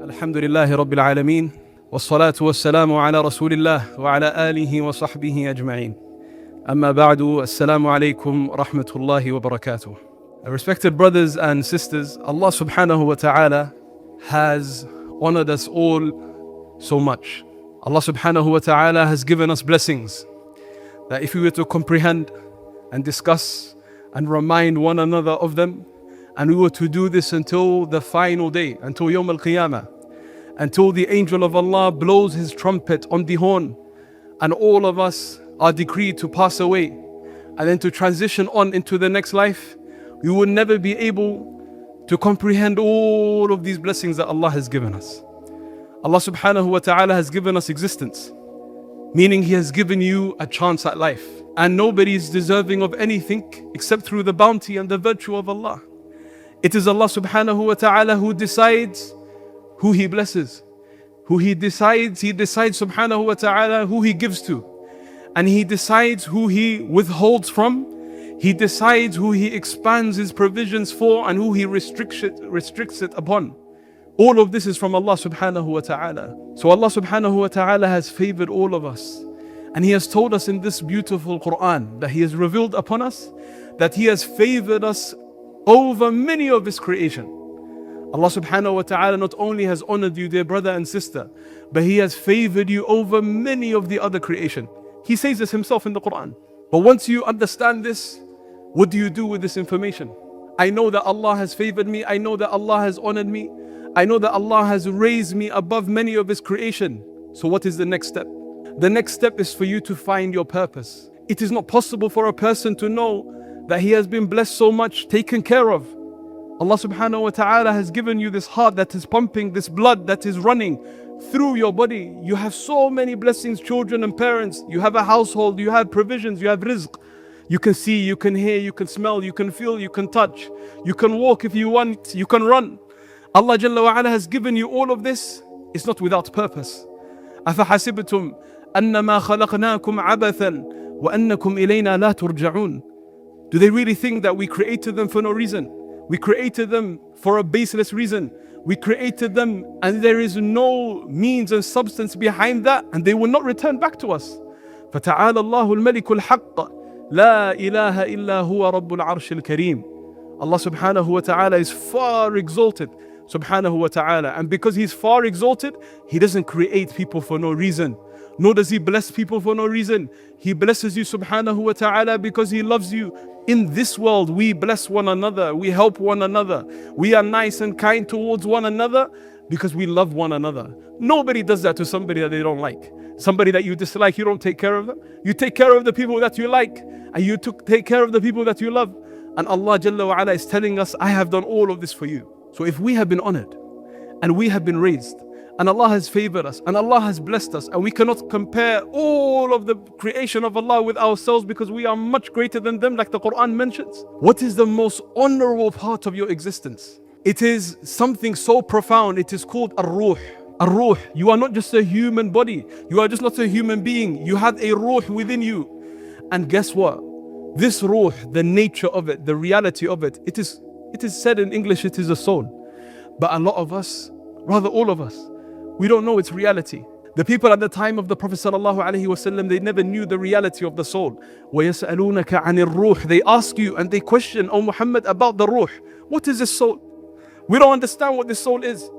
الحمد لله رب العالمين والصلاة والسلام على رسول الله وعلى آله وصحبه أجمعين. أما بعد, السلام عليكم ورحمة الله وبركاته. Respected brothers and sisters, Allah subhanahu wa ta'ala has honored us all so much. Allah subhanahu wa ta'ala has given us blessings that if we were to comprehend and discuss and remind one another of them, and we were to do this until the final day, until Yawm al-Qiyamah, until the angel of Allah blows his trumpet on the horn and all of us are decreed to pass away and then to transition on into the next life, we will never be able to comprehend all of these blessings that Allah has given us. Allah subhanahu wa ta'ala has given us existence, meaning He has given you a chance at life, and nobody is deserving of anything except through the bounty and the virtue of Allah. It is Allah subhanahu wa ta'ala who decides who He blesses, He decides subhanahu wa ta'ala who He gives to, and He decides who He withholds from. He decides who He expands His provisions for and who He restricts it upon. All of this is from Allah subhanahu wa ta'ala. So Allah subhanahu wa ta'ala has favored all of us, and He has told us in this beautiful Qur'an that He has revealed upon us that He has favored us over many of His creation. Allah subhanahu wa ta'ala not only has honored you, dear brother and sister, but He has favored you over many of the other creation. He says this Himself in the Qur'an. But once you understand this, what do you do with this information? I know that Allah has favored me. I know that Allah has honored me. I know that Allah has raised me above many of His creation. So what is the next step? The next step is for you to find your purpose. It is not possible for a person to know that he has been blessed so much, taken care of. Allah subhanahu wa ta'ala has given you this heart that is pumping, this blood that is running through your body. You have so many blessings, children and parents. You have a household, you have provisions, you have rizq. You can see, you can hear, you can smell, you can feel, you can touch. You can walk if you want, you can run. Allah Jalla wa Ala has given you all of this. It's not without purpose. أَفَحَسِبْتُمْ أَنَّمَا خَلَقْنَاكُمْ عَبَثًا وَأَنَّكُمْ إِلَيْنَا لَا تُرْجَعُونَ. Do they really think that we created them for no reason? We created them for a baseless reason. We created them and there is no means and substance behind that, and they will not return back to us. فَتَعَالَى اللَّهُ الْمَلِكُ الْحَقَّ لَا إِلَهَ إِلَّا هُوَ رَبُّ الْعَرْشِ الْكَرِيمِ. Allah subhanahu wa ta'ala is far exalted, subhanahu wa ta'ala. And because He's far exalted, He doesn't create people for no reason. Nor does He bless people for no reason. He blesses you subhanahu wa ta'ala because He loves you. In this world, we bless one another, we help one another, we are nice and kind towards one another because we love one another. Nobody does that to somebody that they don't like. Somebody that you dislike, you don't take care of them. You take care of the people that you like, and you take care of the people that you love. And Allah Jalla wa Ala is telling us, I have done all of this for you. So if we have been honored, and we have been raised, and Allah has favored us, and Allah has blessed us, and we cannot compare all of the creation of Allah with ourselves because we are much greater than them, like the Qur'an mentions. What is the most honorable part of your existence? It is something so profound. It is called ar-ruh. Ar-ruh. You are not just a human body. You are just not a human being. You have a ruh within you. And guess what? This ruh, the nature of it, the reality of it, it is said in English, it is a soul. But a lot of us, rather all of us, we don't know its reality. The people at the time of the Prophet ﷺ, they never knew the reality of the soul. وَيَسْأَلُونَكَ عَنِ الرُّوحِ. They ask you and they question, O Muhammad, about the ruh. What is this soul? We don't understand what this soul is.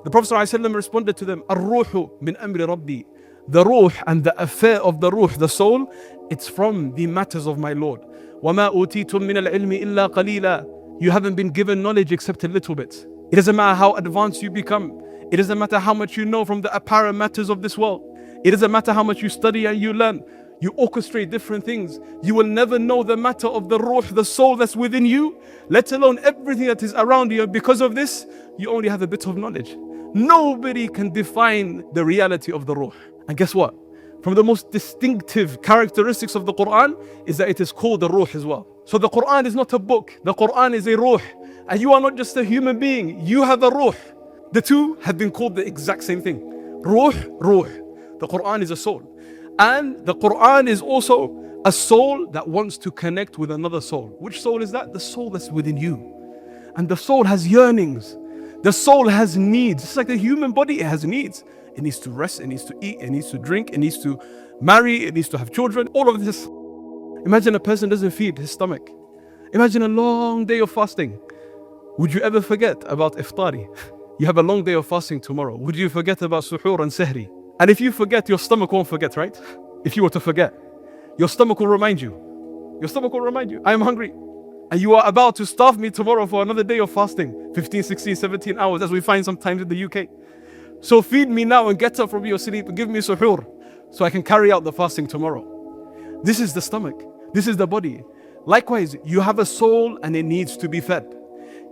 The Prophet ﷺ responded to them, الرُّوحُ مِنْ أَمْرِ رَبِّي. The ruh and the affair of the ruh, the soul, it's from the matters of my Lord. وَمَا أُوتِيتُم مِّنَ الْعِلْمِ إِلَّا قَلِيلًا. You haven't been given knowledge except a little bit. It doesn't matter how advanced you become. It doesn't matter how much you know from the apparent matters of this world. It doesn't matter how much you study and you learn. You orchestrate different things. You will never know the matter of the ruh, the soul that's within you, let alone everything that is around you. And because of this, you only have a bit of knowledge. Nobody can define the reality of the ruh. And guess what? From the most distinctive characteristics of the Qur'an is that it is called the ruh as well. So the Qur'an is not a book. The Qur'an is a ruh. And you are not just a human being. You have a ruh. The two have been called the exact same thing. Ruh, ruh. The Qur'an is a soul. And the Qur'an is also a soul that wants to connect with another soul. Which soul is that? The soul that's within you. And the soul has yearnings. The soul has needs. It's like the human body, it has needs. It needs to rest, it needs to eat, it needs to drink, it needs to marry, it needs to have children, all of this. Imagine a person doesn't feed his stomach. Imagine a long day of fasting. Would you ever forget about iftari? You have a long day of fasting tomorrow. Would you forget about suhoor and sahri? And if you forget, your stomach won't forget, right? If you were to forget, your stomach will remind you. Your stomach will remind you, I am hungry. And you are about to starve me tomorrow for another day of fasting. 15, 16, 17 hours, as we find sometimes in the UK. So feed me now and get up from your sleep and give me suhoor so I can carry out the fasting tomorrow. This is the stomach. This is the body. Likewise, you have a soul and it needs to be fed.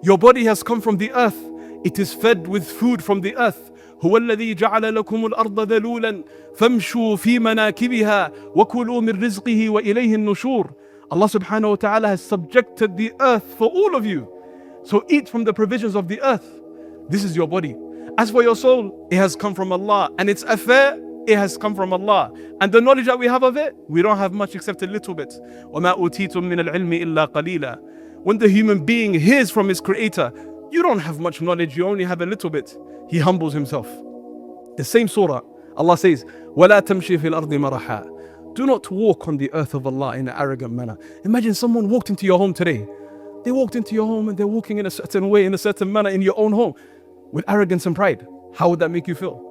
Your body has come from the earth. It is fed with food from the earth. هو الذي جعل لكم الأرض ذلولا فامشوا في مناكبها وكلوا من رزقه وإليه النشور. Allah subhanahu wa ta'ala has subjected the earth for all of you. So eat from the provisions of the earth. This is your body. As for your soul, it has come from Allah, and its affair, it has come from Allah. And the knowledge that we have of it, we don't have much except a little bit. وَمَا أُوتِيتُم مِّنَ الْعِلْمِ إِلَّا قَلِيلًا. When the human being hears from his creator, you don't have much knowledge, you only have a little bit. He humbles himself. The same surah, Allah says, وَلَا تَمْشِي فِي الْأَرْضِ مَرَحًا. Do not walk on the earth of Allah in an arrogant manner. Imagine someone walked into your home today. They walked into your home and they're walking in a certain way, in a certain manner in your own home, with arrogance and pride. How would that make you feel?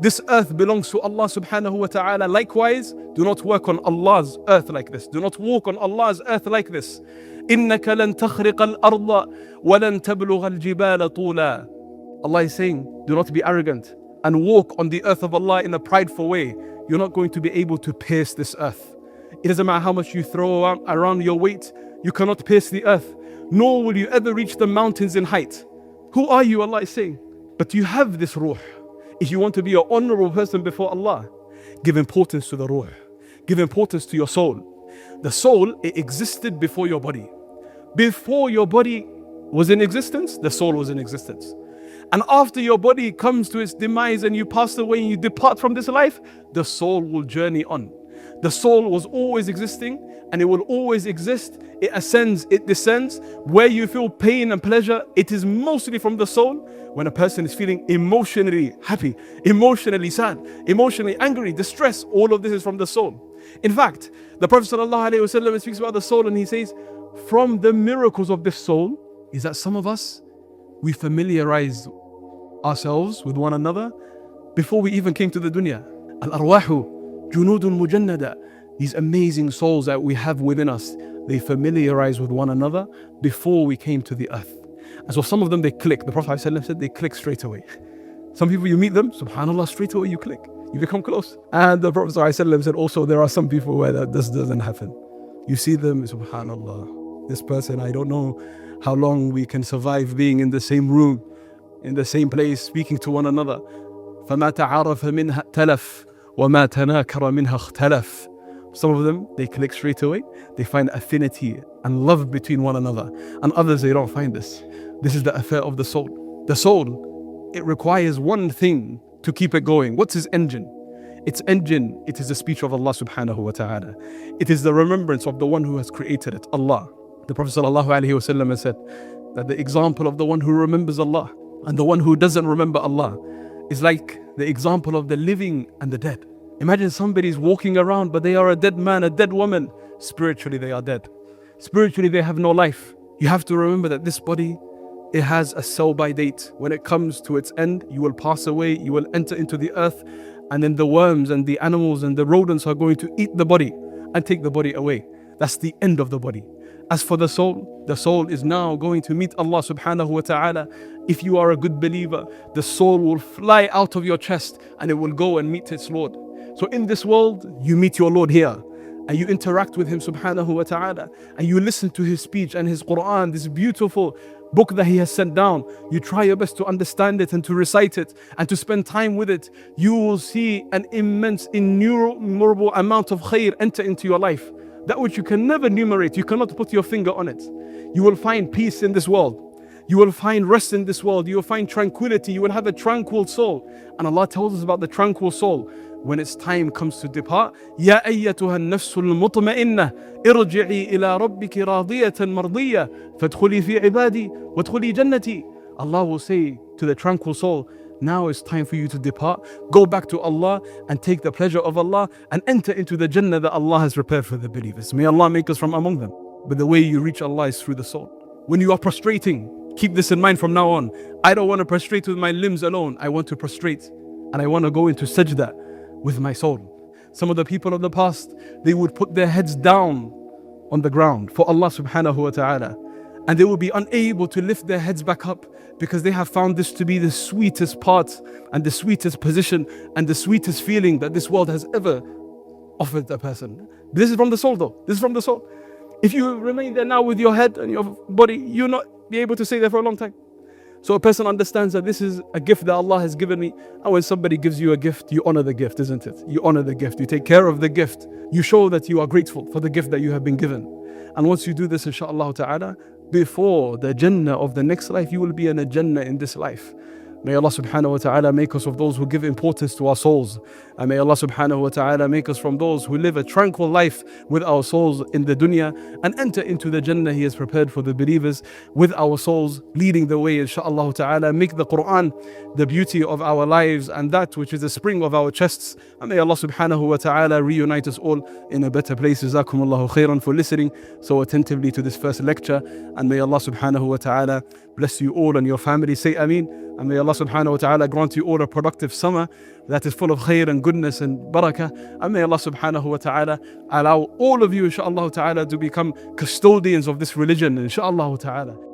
This earth belongs to Allah subhanahu wa ta'ala. Likewise, do not work on Allah's earth like this. Do not walk on Allah's earth like this. إِنَّكَ لَن تَخْرِقَ الْأَرْضَ وَلَن تَبْلُغَ الْجِبَالَ طُولًا. Allah is saying, do not be arrogant and walk on the earth of Allah in a prideful way. You're not going to be able to pierce this earth. It doesn't matter how much you throw around your weight, you cannot pierce the earth, nor will you ever reach the mountains in height. Who are you? Allah is saying. But you have this ruh. If you want to be an honorable person before Allah, give importance to the ruh. Give importance to your soul. The soul, it existed before your body. Before your body was in existence, the soul was in existence. And after your body comes to its demise and you pass away and you depart from this life, the soul will journey on. The soul was always existing and it will always exist. It ascends, it descends. Where you feel pain and pleasure, it is mostly from the soul. When a person is feeling emotionally happy, emotionally sad, emotionally angry, distressed, all of this is from the soul. In fact, the Prophet ﷺ speaks about the soul and he says, from the miracles of this soul is that some of us, we familiarize ourselves with one another before we even came to the dunya. Al-arwahu junudun mujannada. These amazing souls that we have within us, they familiarize with one another before we came to the earth. And so some of them, they click. The Prophet ﷺ said they click straight away. Some people, you meet them, subhanAllah, straight away you click. You become close. And the Prophet ﷺ said also there are some people where this doesn't happen. You see them, subhanAllah, this person, I don't know how long we can survive being in the same room, in the same place, speaking to one another. فَمَا تَعَارَفَ مِنْهَا تَلَفْ وَمَا تَنَاكَرَ مِنْهَا اخْتَلَفْ. Some of them, they click straight away. They find affinity and love between one another. And others, they don't find this. This is the affair of the soul. The soul, it requires one thing to keep it going. What's its engine? Its engine, it is the speech of Allah subhanahu wa ta'ala. It is the remembrance of the one who has created it, Allah. The Prophet sallallahu alaihi wasallam has said that the example of the one who remembers Allah and the one who doesn't remember Allah is like the example of the living and the dead. Imagine somebody's walking around, but they are a dead man, a dead woman. Spiritually, they are dead. Spiritually, they have no life. You have to remember that this body, it has a sell-by date. When it comes to its end, you will pass away, you will enter into the earth, and then the worms and the animals and the rodents are going to eat the body and take the body away. That's the end of the body. As for the soul is now going to meet Allah subhanahu wa ta'ala. If you are a good believer, the soul will fly out of your chest and it will go and meet its Lord. So in this world, you meet your Lord here and you interact with Him subhanahu wa ta'ala and you listen to His speech and His Qur'an, this beautiful book that He has sent down. You try your best to understand it and to recite it and to spend time with it. You will see an immense, innumerable amount of khair enter into your life. That which you can never enumerate, you cannot put your finger on it. You will find peace in this world. You will find rest in this world. You will find tranquility. You will have a tranquil soul. And Allah tells us about the tranquil soul. When its time comes to depart, يَا أَيَّتُهَا النَّفْسُ الْمُطْمَئِنَّةِ ارْجِعِي إِلَىٰ رَبِّكِ رَاضِيَةً مَرْضِيَّةً فَادْخُلِي فِي عِبَادِي وَادْخُلِي جَنَّتِي. Allah will say to the tranquil soul, now it's time for you to depart, go back to Allah and take the pleasure of Allah and enter into the Jannah that Allah has prepared for the believers. May Allah make us from among them. But the way you reach Allah is through the soul. When you are prostrating, keep this in mind from now on. I don't want to prostrate with my limbs alone. I want to prostrate and I want to go into sajda with my soul. Some of the people of the past, they would put their heads down on the ground for Allah subhanahu wa ta'ala. And they will be unable to lift their heads back up because they have found this to be the sweetest part and the sweetest position and the sweetest feeling that this world has ever offered a person. This is from the soul though. This is from the soul. If you remain there now with your head and your body, you'll not be able to stay there for a long time. So a person understands that this is a gift that Allah has given me. And when somebody gives you a gift, you honor the gift, isn't it? You honor the gift. You take care of the gift. You show that you are grateful for the gift that you have been given. And once you do this, inshaAllah ta'ala, before the Jannah of the next life, you will be in a Jannah in this life. May Allah subhanahu wa ta'ala make us of those who give importance to our souls. And may Allah subhanahu wa ta'ala make us from those who live a tranquil life with our souls in the dunya and enter into the Jannah He has prepared for the believers with our souls leading the way, inshaAllah ta'ala. Make the Qur'an the beauty of our lives and that which is the spring of our chests. And may Allah subhanahu wa ta'ala reunite us all in a better place. Jazakumullahu khairan for listening so attentively to this first lecture. And may Allah subhanahu wa ta'ala bless you all and your family. Say Ameen. And may Allah subhanahu wa ta'ala grant you all a productive summer that is full of khair and goodness and barakah. And may Allah subhanahu wa ta'ala allow all of you, inshaAllah ta'ala, to become custodians of this religion, inshaAllah ta'ala.